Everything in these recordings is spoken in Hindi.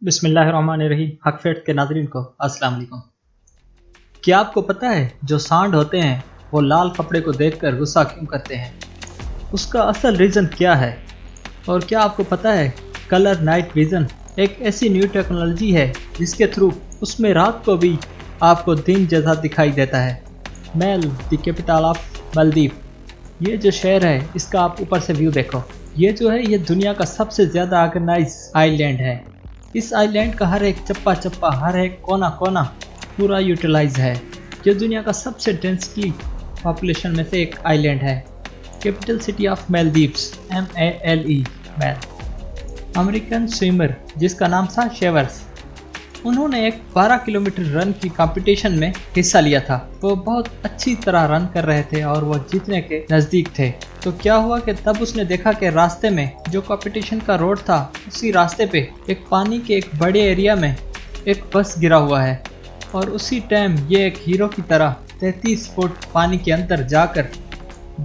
बिस्मिल्लाहिर्रहमानिर्रहीम। हक फैक्ट के नाज़रीन को अस्सलाम वालेकुम। क्या आपको पता है जो सांड होते हैं वो लाल कपड़े को देखकर गुस्सा क्यों करते हैं? उसका असल रीज़न क्या है? और क्या आपको पता है कलर नाइट विज़न एक ऐसी न्यू टेक्नोलॉजी है जिसके थ्रू उसमें रात को भी आपको दिन जैसा दिखाई देता है। Male the capital of Maldives, ये जो शहर है इसका आप ऊपर से व्यू देखो। ये जो है ये दुनिया का सबसे ज़्यादा ऑर्गेनाइज आइलैंड है। इस आइलैंड का हर एक चप्पा चप्पा, हर एक कोना कोना पूरा यूटिलाइज है। ये दुनिया का सबसे डेंसली पॉपुलेशन में से एक आइलैंड है। Capital city of Maldives MALE Male. American swimmer जिसका नाम था शेवर्स, उन्होंने एक 12 किलोमीटर रन की कंपटीशन में हिस्सा लिया था। वो बहुत अच्छी तरह रन कर रहे थे और वो जीतने के नज़दीक थे। तो क्या हुआ कि तब उसने देखा कि रास्ते में जो कंपटीशन का रोड था उसी रास्ते पे एक पानी के एक बड़े एरिया में एक बस गिरा हुआ है। और उसी टाइम ये एक हीरो की तरह 33 फुट पानी के अंदर जाकर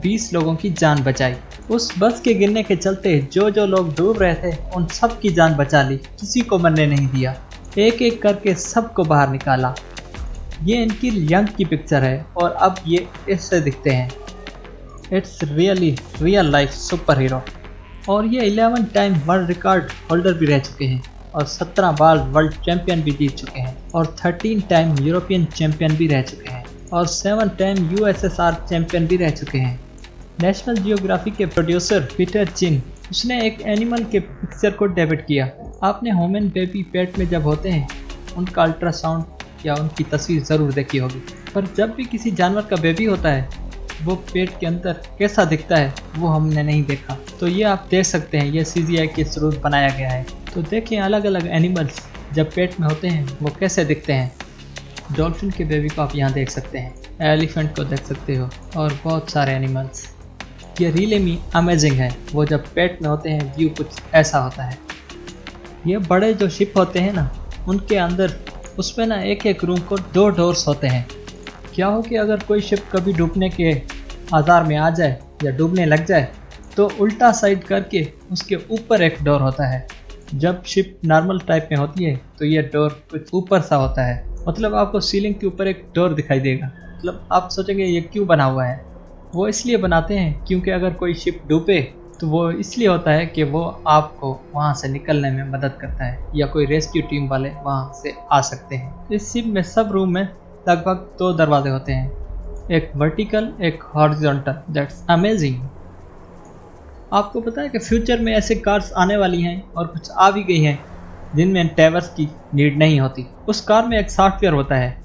20 लोगों की जान बचाई। उस बस के गिरने के चलते जो लोग डूब रहे थे उन सब की जान बचा ली, किसी को मरने नहीं दिया। एक एक करके सबको बाहर निकाला। ये इनकी यंग की पिक्चर है और अब ये ऐसे दिखते हैं। It's really real life super hero. और ये 11 टाइम वर्ल्ड रिकॉर्ड होल्डर भी रह चुके हैं और 17 बार वर्ल्ड चैंपियन भी जीत चुके हैं और 13 टाइम यूरोपियन चैंपियन भी रह चुके हैं और 7 टाइम USSR चैंपियन भी रह चुके हैं। नेशनल जियोग्राफी के प्रोड्यूसर पीटर चिन, उसने एक एनिमल के पिक्चर को डेबिट किया। आपने ह्यूमन बेबी पेट में जब होते हैं उनका अल्ट्रासाउंड या उनकी तस्वीर ज़रूर देखी होगी, पर जब भी किसी जानवर का बेबी होता है वो पेट के अंदर कैसा दिखता है वो हमने नहीं देखा। तो ये आप देख सकते हैं, ये CGI के थ्रू बनाया गया है। तो देखें अलग अलग एनिमल्स जब पेट में होते हैं वो कैसे दिखते हैं। डॉल्फिन के बेबी को आप यहाँ देख सकते हैं, एलिफेंट को देख सकते हो और बहुत सारे एनिमल्स। ये रियली में अमेजिंग है। वो जब पेट में होते हैं व्यू कुछ ऐसा होता है। ये बड़े जो शिप होते हैं ना उनके अंदर उसमें ना एक एक रूम को 2 डोर्स होते हैं। क्या हो कि अगर कोई शिप कभी डूबने के आज़ार में आ जाए या डूबने लग जाए तो उल्टा साइड करके उसके ऊपर एक डोर होता है। जब शिप नॉर्मल टाइप में होती है तो ये डोर कुछ ऊपर सा होता है, मतलब आपको सीलिंग के ऊपर एक डोर दिखाई देगा। मतलब आप सोचेंगे ये क्यों बना हुआ है। वो इसलिए बनाते हैं क्योंकि अगर कोई शिप डूबे तो वो इसलिए होता है कि वो आपको वहाँ से निकलने में मदद करता है या कोई रेस्क्यू टीम वाले वहाँ से आ सकते हैं। इस शिप में सब रूम में लगभग 2 दरवाजे होते हैं, एक वर्टिकल एक हॉरिजॉन्टल। That's amazing. आपको पता है कि फ्यूचर में ऐसे कार्स आने वाली हैं और कुछ आ भी गई हैं जिनमें ड्राइवर्स की नीड नहीं होती। उस कार में एक सॉफ्टवेयर होता है,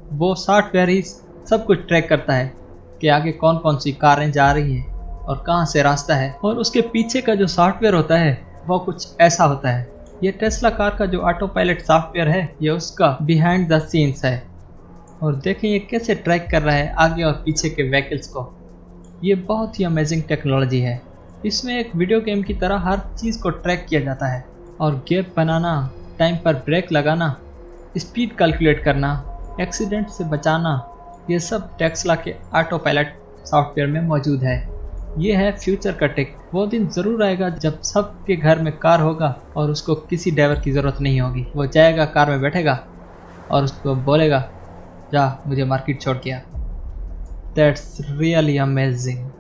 वो सॉफ्टवेयर ही सब कुछ ट्रैक करता है कि आगे कौन कौन सी कारें जा रही हैं और कहाँ से रास्ता है। और उसके पीछे का जो सॉफ्टवेयर होता है वो कुछ ऐसा होता है। ये टेस्ला कार का जो ऑटो पायलट सॉफ्टवेयर है ये उसका बिहाइंड द सीन्स है। और देखें ये कैसे ट्रैक कर रहा है आगे और पीछे के व्हीकल्स को। ये बहुत ही अमेजिंग टेक्नोलॉजी है। इसमें एक वीडियो गेम की तरह हर चीज़ को ट्रैक किया जाता है और गैप बनाना, टाइम पर ब्रेक लगाना, स्पीड कैलकुलेट करना, एक्सीडेंट से बचाना, ये सब टेस्ला के ऑटो पायलट सॉफ्टवेयर में मौजूद है। ये है फ्यूचर का टेक। वो दिन ज़रूर आएगा जब सबके घर में कार होगा और उसको किसी ड्राइवर की ज़रूरत नहीं होगी। वो जाएगा कार में बैठेगा और उसको बोलेगा जा मुझे मार्केट छोड़ के आ। That's really amazing.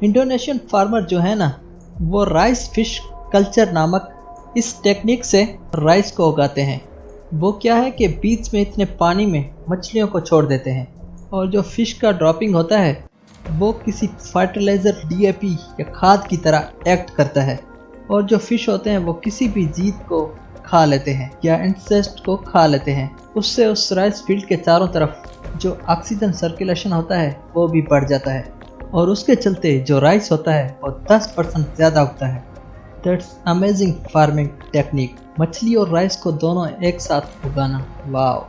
Indonesian farmer जो है ना वो राइस फिश कल्चर नामक इस टेक्निक से राइस को उगाते हैं। वो क्या है कि बीच में इतने पानी में मछलियों को छोड़ देते हैं और जो फिश का ड्रॉपिंग होता है वो किसी फर्टिलाइज़र DAP या खाद की तरह एक्ट करता है। और जो फिश होते हैं वो किसी भी जीव को खा लेते हैं या इंसेक्ट को खा लेते हैं। उससे उस राइस फील्ड के चारों तरफ जो ऑक्सीजन सर्कुलेशन होता है वो भी बढ़ जाता है और उसके चलते जो राइस होता है वो 10% ज़्यादा उगता है। That's amazing farming technique. मछली और राइस को दोनों एक साथ उगाना, वाव।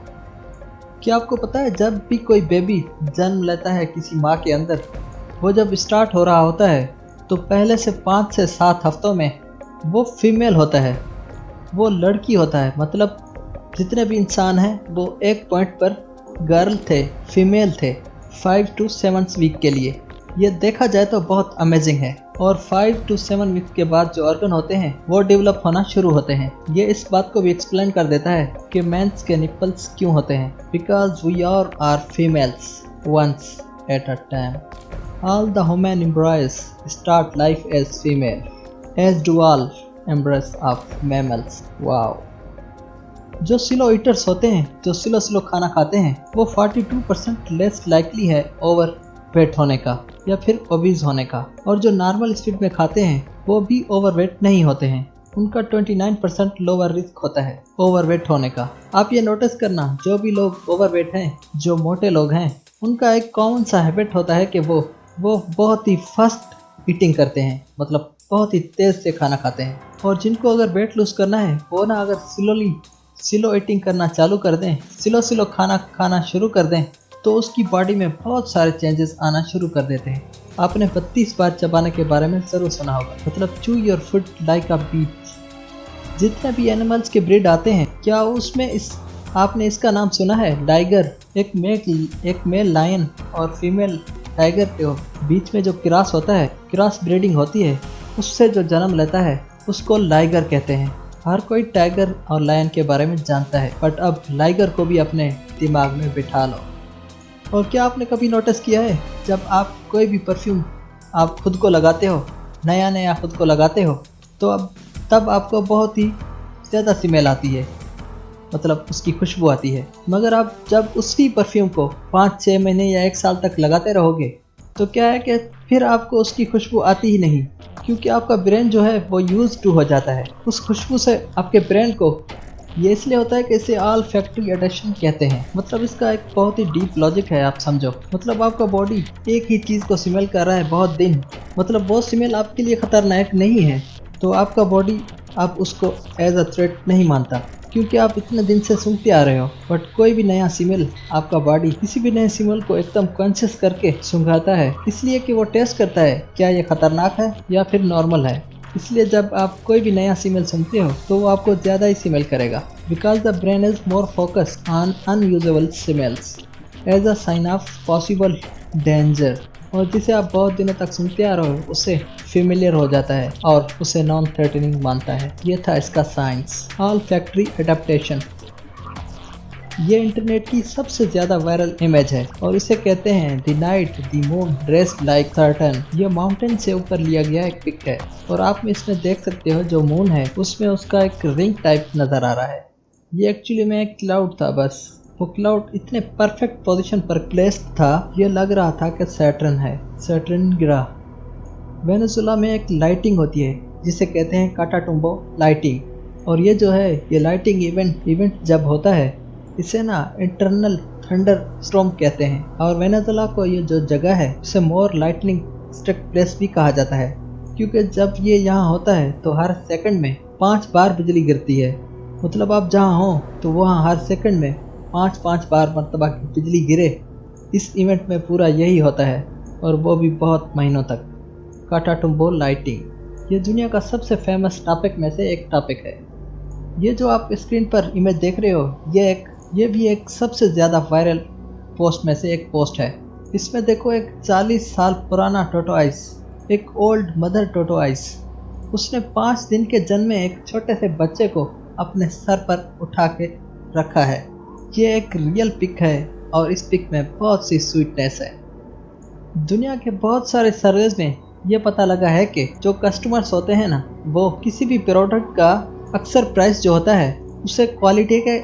क्या आपको पता है जब भी कोई बेबी जन्म लेता है किसी माँ के अंदर, वो जब स्टार्ट हो रहा होता है तो पहले से 5 से 7 हफ्तों में वो फीमेल होता है, वो लड़की होता है। मतलब जितने भी इंसान हैं वो एक पॉइंट पर गर्ल थे, फीमेल थे 5 to 7 वीक के लिए। ये देखा जाए तो बहुत अमेजिंग है। और 5 to 7 वीक्स के बाद जो ऑर्गन होते हैं वो डेवलप होना शुरू होते हैं। ये इस बात को भी एक्सप्लेन कर देता है कि मेंस के निपल्स क्यों होते हैं। Because we are females once at a time. All the human embryos start life as female, as do all embryos of mammals. Wow. जो सिलो ईटर्स होते हैं, जो सिलो खाना खाते हैं, वो 42% लेस लाइकली है ओवर वेट होने का या फिर ओबीज होने का। और जो नॉर्मल स्पीड में खाते हैं वो भी ओवरवेट नहीं होते हैं। उनका 29% लोअर रिस्क होता है ओवरवेट होने का। आप ये नोटिस करना, जो भी लोग ओवरवेट हैं, जो मोटे लोग हैं, उनका एक कॉमन सा हैबिट होता है कि वो बहुत ही फास्ट ईटिंग करते हैं, मतलब बहुत ही तेज़ से खाना खाते हैं। और जिनको अगर वेट लूज करना है वो ना अगर स्लो ईटिंग करना चालू कर दें, स्लो खाना खाना शुरू कर दें, तो उसकी बॉडी में बहुत सारे चेंजेस आना शुरू कर देते हैं। आपने 32 बार चबाने के बारे में ज़रूर सुना होगा, मतलब chew your food like a beach. जितने भी एनिमल्स के ब्रीड आते हैं, क्या उसमें आपने इसका नाम सुना है? टाइगर। एक मेल लायन और फीमेल टाइगर के बीच में जो क्रॉस होता है, क्रॉस ब्रीडिंग होती है, उससे जो जन्म लेता है उसको लाइगर कहते हैं। हर कोई टाइगर और लायन के बारे में जानता है, बट अब लाइगर को भी अपने दिमाग में बिठा लो। और क्या आपने कभी नोटिस किया है, जब आप कोई भी परफ्यूम आप खुद को लगाते हो, नया खुद को लगाते हो, तो तब आपको बहुत ही ज़्यादा स्मेल आती है, मतलब उसकी खुशबू आती है। मगर आप जब उसी परफ्यूम को 5-6 महीने या 1 साल तक लगाते रहोगे, तो क्या है कि फिर आपको उसकी खुशबू आती ही नहीं, क्योंकि आपका ब्रेन जो है वो यूज टू हो जाता है उस खुशबू से। आपके ब्रेन को ये इसलिए होता है कि इसे ऑल फैक्ट्री एडिक्शन कहते हैं। मतलब इसका एक बहुत ही डीप लॉजिक है, आप समझो। मतलब आपका बॉडी एक ही चीज़ को स्मेल कर रहा है बहुत दिन, मतलब वो स्मेल आपके लिए खतरनाक नहीं है, तो आपका बॉडी आप उसको एज अ थ्रेट नहीं मानता, क्योंकि आप इतने दिन से सूंघते आ रहे हो। बट कोई भी नया स्मेल आपका बॉडी किसी भी नए स्मेल को एकदम कॉन्शियस करके सूंघाता है, इसलिए कि वो टेस्ट करता है क्या ये खतरनाक है या फिर नॉर्मल है। इसलिए जब आप कोई भी नया स्मेल सुनते हो तो वो आपको ज़्यादा ही स्मेल करेगा, because the brain is more focused on unusual smells as a sign of possible danger. और जिसे आप बहुत दिनों तक सुनते आ रहे हो उससे फेमिलियर हो जाता है और उसे नॉन थ्रेटनिंग मानता है। ये था इसका साइंस, ऑल फैक्ट्री एडेप्टेशन। ये इंटरनेट की सबसे ज़्यादा वायरल इमेज है और इसे कहते हैं the night the moon dressed like certain. ये माउंटेन से ऊपर लिया गया एक पिक है और आप इसमें देख सकते हो जो मून है उसमें उसका एक रिंग टाइप नज़र आ रहा है। ये एक्चुअली में एक क्लाउड था, बस वो क्लाउड इतने परफेक्ट पोजीशन पर प्लेस्ड था, ये लग रहा था कि सैटर्न है, सैटर्न ग्रह। वेनेजुला में एक लाइटिंग होती है जिसे कहते हैं काटाटुम्बो लाइटिंग, और ये जो है ये लाइटिंग इवेंट जब होता है इसे ना इंटरनल थंडर स्टॉर्म कहते हैं। और वेनेजुला को ये जो जगह है उसे मोर लाइटनिंग स्ट्रिक प्लेस भी कहा जाता है, क्योंकि जब ये यहाँ होता है तो हर सेकंड में 5 बार बिजली गिरती है। मतलब आप जहाँ हो तो वहाँ हर सेकंड में 5 बार मरतबा की बिजली गिरे। इस इवेंट में पूरा यही होता है और वो भी बहुत महीनों तक। काटाटुम्बो लाइटिंग ये दुनिया का सबसे फेमस टॉपिक में से एक टॉपिक है। ये जो आप स्क्रीन पर इमेज देख रहे हो ये भी एक सबसे ज़्यादा वायरल पोस्ट में से एक पोस्ट है। इसमें देखो एक 40 साल पुराना टोटोआइस, एक ओल्ड मदर टोटोआइस, उसने 5 दिन के जन्मे एक छोटे से बच्चे को अपने सर पर उठा के रखा है। ये एक रियल पिक है और इस पिक में बहुत सी स्वीटनेस है। दुनिया के बहुत सारे सर्वेज में ये पता लगा है कि जो कस्टमर्स होते हैं ना, वो किसी भी प्रोडक्ट का अक्सर प्राइस जो होता है उसे क्वालिटी के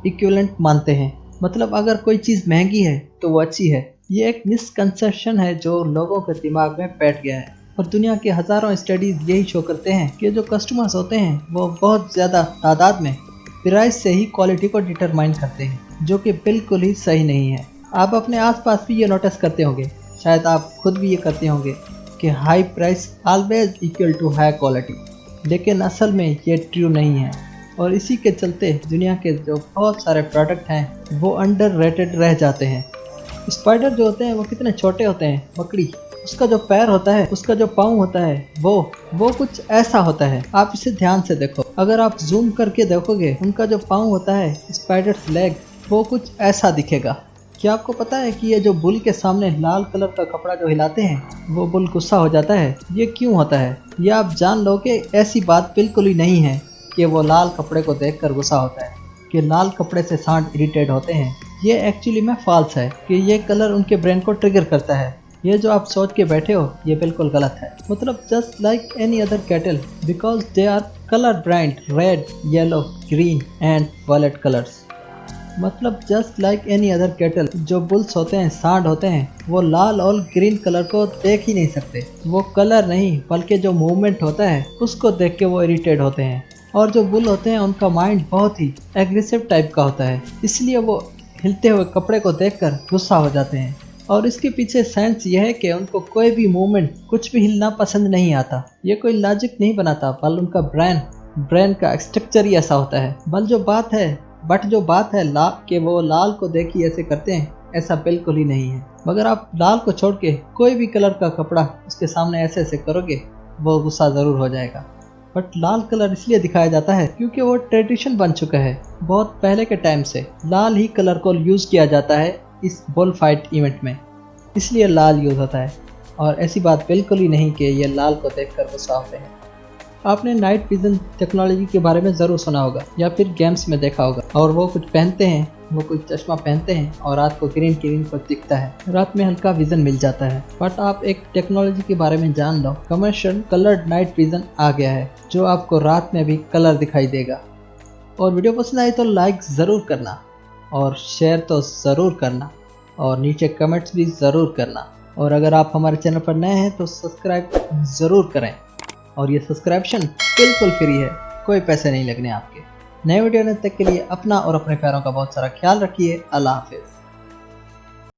इक्विवेलेंट मानते हैं। मतलब अगर कोई चीज़ महंगी है तो वो अच्छी है। ये एक मिसकंसेप्शन है जो लोगों के दिमाग में बैठ गया है और दुनिया के हज़ारों स्टडीज़ यही शो करते हैं कि जो कस्टमर्स होते हैं वो बहुत ज़्यादा तादाद में प्राइस से ही क्वालिटी को डिटरमाइन करते हैं, जो कि बिल्कुल ही सही नहीं है। आप अपने आसपास भी ये नोटिस करते होंगे, शायद आप खुद भी ये करते होंगे कि high price always equal to high quality, लेकिन असल में ये ट्रू नहीं है। और इसी के चलते दुनिया के जो बहुत सारे प्रोडक्ट हैं वो अंडररेटेड रह जाते हैं। स्पाइडर जो होते हैं वो कितने छोटे होते हैं, मकड़ी, उसका जो पैर होता है, उसका जो पाँव होता है वो कुछ ऐसा होता है। आप इसे ध्यान से देखो, अगर आप जूम करके देखोगे उनका जो पाँव होता है, स्पाइडर्स लेग, वो कुछ ऐसा दिखेगा। क्या आपको पता है कि ये जो बुल के सामने लाल कलर का कपड़ा जो हिलाते हैं वो बुल गुस्सा हो जाता है? ये क्यों होता है ये आप जान लो कि ऐसी बात बिल्कुल ही नहीं है कि वो लाल कपड़े को देखकर गुस्सा होता है, कि लाल कपड़े से सांड इरिटेट होते हैं। ये एक्चुअली में फॉल्स है कि ये कलर उनके ब्रेन को ट्रिगर करता है। ये जो आप सोच के बैठे हो ये बिल्कुल गलत है। मतलब just like any other cattle because they are colour brand red, yellow, green and violet colours. मतलब just like any other cattle, जो बुल्स होते हैं, सांड होते हैं, वो लाल और ग्रीन कलर को देख ही नहीं सकते। वो कलर नहीं बल्कि जो मूवमेंट होता है उसको देख के वो इरिटेट होते हैं। और जो बुल होते हैं उनका माइंड बहुत ही एग्रेसिव टाइप का होता है, इसलिए वो हिलते हुए कपड़े को देखकर गुस्सा हो जाते हैं। और इसके पीछे साइंस यह है कि उनको कोई भी मूवमेंट, कुछ भी हिलना पसंद नहीं आता। ये कोई लॉजिक नहीं बनाता, बल उनका ब्रेन का स्ट्रक्चर ही ऐसा होता है। बट जो बात है कि वो लाल को देख ही ऐसे करते हैं, ऐसा बिल्कुल ही नहीं है। मगर आप लाल को छोड़ के कोई भी कलर का कपड़ा उसके सामने ऐसे ऐसे करोगे वो गुस्सा ज़रूर हो जाएगा। बट लाल कलर इसलिए दिखाया जाता है क्योंकि वो ट्रेडिशन बन चुका है। बहुत पहले के टाइम से लाल ही कलर को यूज़ किया जाता है इस बुल फाइट इवेंट में, इसलिए लाल यूज़ होता है। और ऐसी बात बिल्कुल ही नहीं कि ये लाल को देखकर गुस्सा होते हैं। आपने नाइट विजन टेक्नोलॉजी के बारे में ज़रूर सुना होगा या फिर गेम्स में देखा होगा। और वो कुछ पहनते हैं, वो कुछ चश्मा पहनते हैं और रात को ग्रीन को दिखता है, रात में हल्का विजन मिल जाता है। बट आप एक टेक्नोलॉजी के बारे में जान लो, कमर्शियल कलर्ड नाइट विजन आ गया है जो आपको रात में भी कलर दिखाई देगा। और वीडियो पसंद आए तो लाइक ज़रूर करना और शेयर तो ज़रूर करना और नीचे कमेंट्स भी ज़रूर करना। और अगर आप हमारे चैनल पर नए हैं तो सब्सक्राइब ज़रूर करें। और ये सब्सक्रिप्शन बिल्कुल फ्री है, कोई पैसे नहीं लगने आपके। नए वीडियो आने तक के लिए अपना और अपने प्यारों का बहुत सारा ख्याल रखिए। अल्लाह हाफिज़।